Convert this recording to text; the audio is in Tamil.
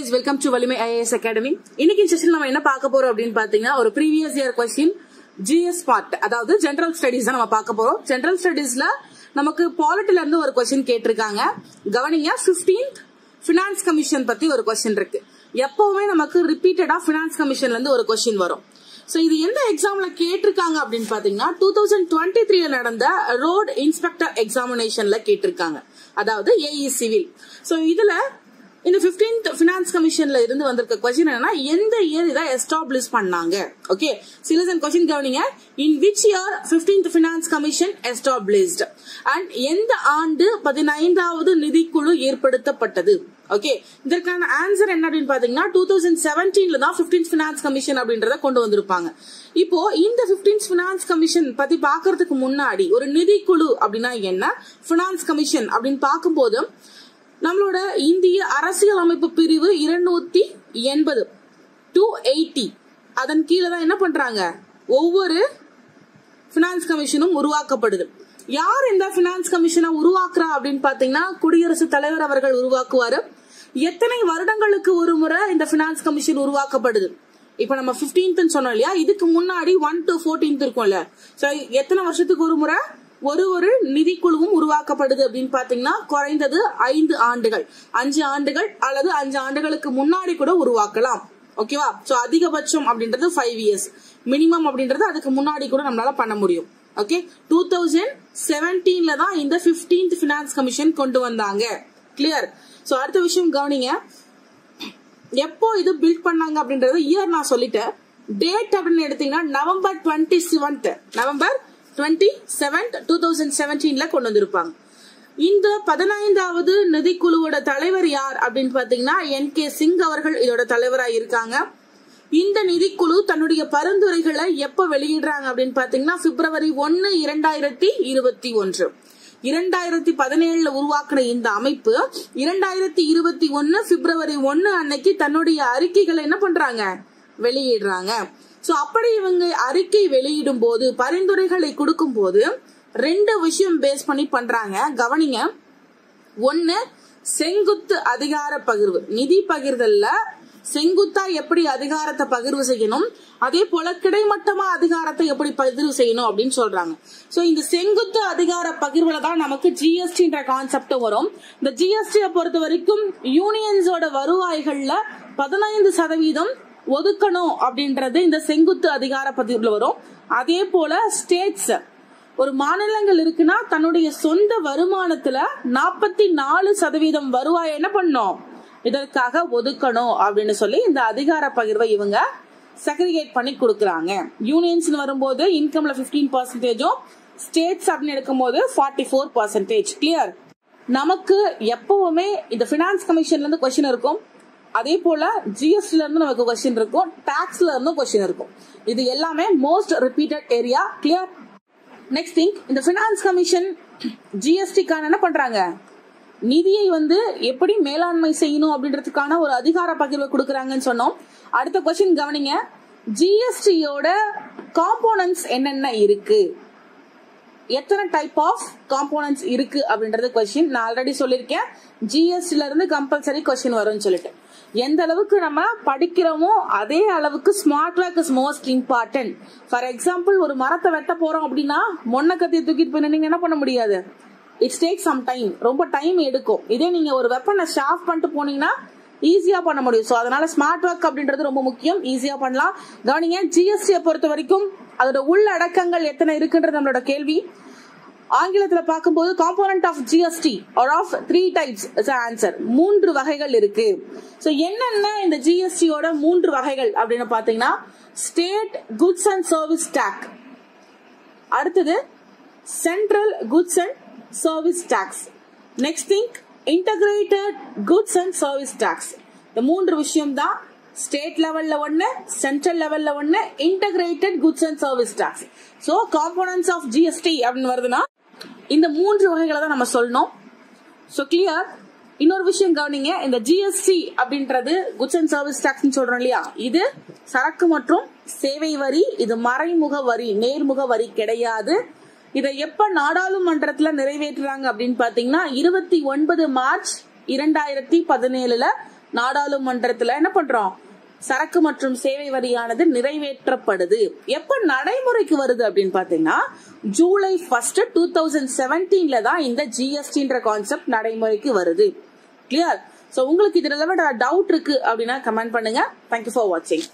guys, welcome to Valimai IAS Academy. இன்னைக்கு செஷன் நம்ம என்ன பார்க்க போறோம் அப்படின்னு பாத்தீங்கன்னா ஒரு previous year question GS part, அதாவது general studies தான் நம்ம பார்க்க போறோம். general studiesல நமக்கு பாலிட்டில இருந்து ஒரு question கேட்டிருக்காங்க. கவனிங்க, 15th finance commission பத்தி ஒரு question இருக்கு. எப்பவுமே நமக்கு ரிப்பீட்டடா finance commissionல இருந்து ஒரு question வரும். சோ இது எந்த எக்ஸாம்ல கேட்டிருக்காங்க அப்படின்னு பாத்தீங்கன்னா 2023ல நடந்த ரோட் இன்ஸ்பெக்டர் எக்ஸாமினேஷன்ல கேட்டிருக்காங்க, அதாவது ஏஇ சிவில். சோ இதுல இந்த 15th finance commissionல இருந்து வந்திருக்க क्वेश्चन என்னன்னா, எந்த இயர் இத எஸ்டாப்லிஷ் பண்ணாங்க. ஓகே, சிலசன் क्वेश्चन கவனிங்க. in which year 15th finance commission established and எந்த ஆண்டு 15வது நிதிக்குழு ஏற்படுத்தப்பட்டது. ஓகே, இதற்கான ஆன்சர் என்ன அப்படின்னு பாத்தீங்கன்னா 2017ல தான் 15th finance commission அப்படின்றத கொண்டு வந்திருப்பாங்க. இப்போ இந்த 15th finance commission பத்தி பாக்குறதுக்கு முன்னாடி ஒரு நிதிக்குழு அப்படின்னா என்ன, finance commission அப்படின்னு பாக்கும்போது நம்மளோட இந்திய அரசியல் அமைப்பு பிரிவு 280 280 அதன் கீழே தான் என்ன பண்றாங்க, ஒவ்வொரு பினான்ஸ் கமிஷனும் உருவாக்கப்படுது. யார் இந்த பினான்ஸ் கமிஷனை உருவாக்குறா அப்படின்னு பாத்தீங்கன்னா குடியரசுத் தலைவர் அவர்கள் உருவாக்குவாரு. எத்தனை வருடங்களுக்கு ஒரு முறை இந்த பினான்ஸ் கமிஷன் உருவாக்கப்படுது? இப்ப நம்ம 15th சொன்னோம் இல்லையா, இதுக்கு முன்னாடி 1 to 14th இருக்கும்ல. சோ எத்தனை வருஷத்துக்கு ஒரு முறை ஒரு நிதிக்குழுவும் உருவாக்கப்படுது அப்படின்னு பாத்தீங்கன்னா குறைந்தது 5 ஆண்டுகள், 5 ஆண்டுகள் அல்லது 5 ஆண்டுகளுக்கு முன்னாடி கூட உருவாக்கலாம். ஓகேவா? சோ அதிகபட்சம் அப்படின்றது 5 years, மினிமம் அப்படின்றது அதுக்கு முன்னாடி கூட நம்மளால பண்ண முடியும். ஓகே, 2017ல தான் இந்த 15th finance commission கொண்டு வந்தாங்க. கிளியர்? சோ அடுத்த விஷயம் கவனிங்க, எப்போ இது பில்ட் பண்ணாங்க அப்படின்றது இயர் நான் சொல்லிட்டேன். டேட் அப்படின்னு எடுத்தீங்கன்னா நவம்பர் 27th 2017ல கொண்டு வந்திருப்பாங்க. இந்த 15வது நிதிக்குழுவோட தலைவர் யார் அப்படின்னு பாத்தீங்கன்னா NK சிங் அவர்கள் இதோட தலைவரா இருக்காங்க. இந்த நிதிக்குழு தன்னுடைய பரிந்துரைகளை எப்ப வெளியிடுறாங்க அப்படின்னு பாத்தீங்கன்னா February 1, 2021. 2017ல உருவாக்கின இந்த அமைப்பு 2021 February 1 அன்னைக்கு தன்னுடைய அறிக்கைகளை என்ன பண்றாங்க, வெளியிடுறாங்க. சோ அப்படி இவங்க அறிக்கை வெளியிடும் போது, பரிந்துரைகளை கொடுக்கும் போது 2 விஷயம் பேஸ் பண்ணி பண்றாங்க. கவனிங்க, 1 செங்குத்து அதிகார பகிர்வு, நிதி பகிர்தல்ல செங்குத்தா எப்படி அதிகாரத்தை பகிர்வு செய்யணும், அதே போல கிடைமட்டமா அதிகாரத்தை எப்படி பகிர்வு செய்யணும் அப்படின்னு சொல்றாங்க. சோ இந்த செங்குத்து அதிகார பகிர்வுல தான் நமக்கு ஜிஎஸ்டின்ற கான்செப்ட் வரும். இந்த ஜிஎஸ்டியை பொறுத்த வரைக்கும் யூனியன்ஸோட வருவாய்கள்ல 15% ஒதுக்கணும் அப்படின்றது இந்த செங்குத்து அதிகார பகிர்வுல வரும். அதே போல ஸ்டேட்ஸ், ஒரு மாநிலங்கள் இருக்குன்னா தன்னுடைய சொந்த வருமானத்துல 44% வருவாய் என்ன பண்ணும், இதற்காக ஒதுக்கணும் அப்படின்னு சொல்லி இந்த அதிகார பகிர்வை இவங்க செக்ரிகேட் பண்ணி கொடுக்கறாங்க. யூனியன்ஸ் வரும்போது இன்கம்ல 15%, ஸ்டேட்ஸ் அப்படின்னு எடுக்கும் போது 44%. கிளியர்? நமக்கு எப்பவுமே இந்த பினான்ஸ் கமிஷன்ல இருந்து கொஸ்டின் இருக்கும், அதே போல ஜிஎஸ்டில இருந்து நமக்கு கொஸ்டின் இருக்கும், டாக்ஸ்ல இருந்து கொஸ்டின் இருக்கும். இது எல்லாமே most repeated area. Clear? Next thing, இந்த பினான்ஸ் கமிஷன் ஜிஎஸ்டிக்கான என்ன பண்றாங்க, நிதியை எப்படி மேலாண்மை செய்யணும் அப்படின்றதுக்கான ஒரு அதிகார பகிர்வை கொடுக்கறாங்கன்னு சொன்னோம். அடுத்த கொஸ்டின் கவனிங்க, ஜிஎஸ்டியோட காம்போனன்ட்ஸ் என்னென்ன இருக்கு, எத்தனை டைப் ஆஃப் காம்போனன்ட்ஸ் இருக்கு அப்படின்றது கொஸ்டின். நான் ஆல்ரெடி சொல்லிருக்கேன், ஜிஎஸ்டில இருந்து கம்பல்சரி கொஸ்டின் வரும்னு சொல்லிட்டு. எந்த அளவுக்கு நம்ம படிக்கிறோமோ அதே அளவுக்கு smart work is most important. For example, ஒரு மரத்தை வெட்ட போறோம் அப்படின்னா மொன்ன கத்தியை தூக்கிட்டு போய் நீங்க என்ன பண்ண முடியாது, இட்ஸ் டேக் சம் டைம், ரொம்ப டைம் எடுக்கும். இதே நீங்க ஒரு வெப்பனை ஷார்ப் பண்ணிட்டு போனீங்கன்னா ஈஸியா பண்ண முடியும். சோ அதனால ஸ்மார்ட் ஒர்க் அப்படின்றது ரொம்ப முக்கியம், ஈஸியா பண்ணலாம். கவனிங்க, ஜிஎஸ்டியை பொறுத்த வரைக்கும் அதோட உள்ளடக்கங்கள் எத்தனை இருக்குன்றது நம்மளோட கேள்வி. ஆங்கிலத்துல பார்க்கும்போது component of GST or of 3 types is answer. 3 வகைகள் இருக்கு. சோ என்னென்ன இந்த ஜிஎஸ்டியோட 3 வகைகள் அப்படின்னு பாத்தீங்கன்னா, state goods and service tax, அடுத்தது central goods and service tax, next thing integrated goods and service tax. இந்த 3 விஷயம் தான். ஸ்டேட் லெவல்ல 1, சென்ட்ரல் லெவல்ல 1, integrated goods and service tax. So components of GST அப்படின்னு வருதுன்னா இந்த 3 வகைகளை தான் நம்ம சொல்லணும். So clear? இன்னொரு விஷயம் கவனிங்க, இந்த ஜிஎஸ்டி அப்படின்றது குட்ஸ் அண்ட் சர்வீஸ் டாக்ஸ் சொல்றோம் இல்லையா, இது சரக்கு மற்றும் சேவை வரி. இது மறைமுக வரி, நேர்முக வரி கிடையாது. இதை எப்ப நாடாளுமன்றத்துல நிறைவேற்றுறாங்க அப்படின்னு பாத்தீங்கன்னா 29 மார்ச் 2017 நாடாளுமன்றத்துல என்ன பண்றோம், சரக்கு மற்றும் சேவை வரியானது நிறைவேற்றப்படுது. எப்ப நடைமுறைக்கு வருது அப்படின்னு பாத்தீங்கன்னா ஜூலை 1, 2017 தான் இந்த ஜிஎஸ்டின்ற கான்செப்ட் நடைமுறைக்கு வருது. கிளியர்? சோ உங்களுக்கு இதுல டவுட் இருக்கு அப்படின்னா கமெண்ட் பண்ணுங்க. தேங்க்யூ ஃபார் வாட்சிங்.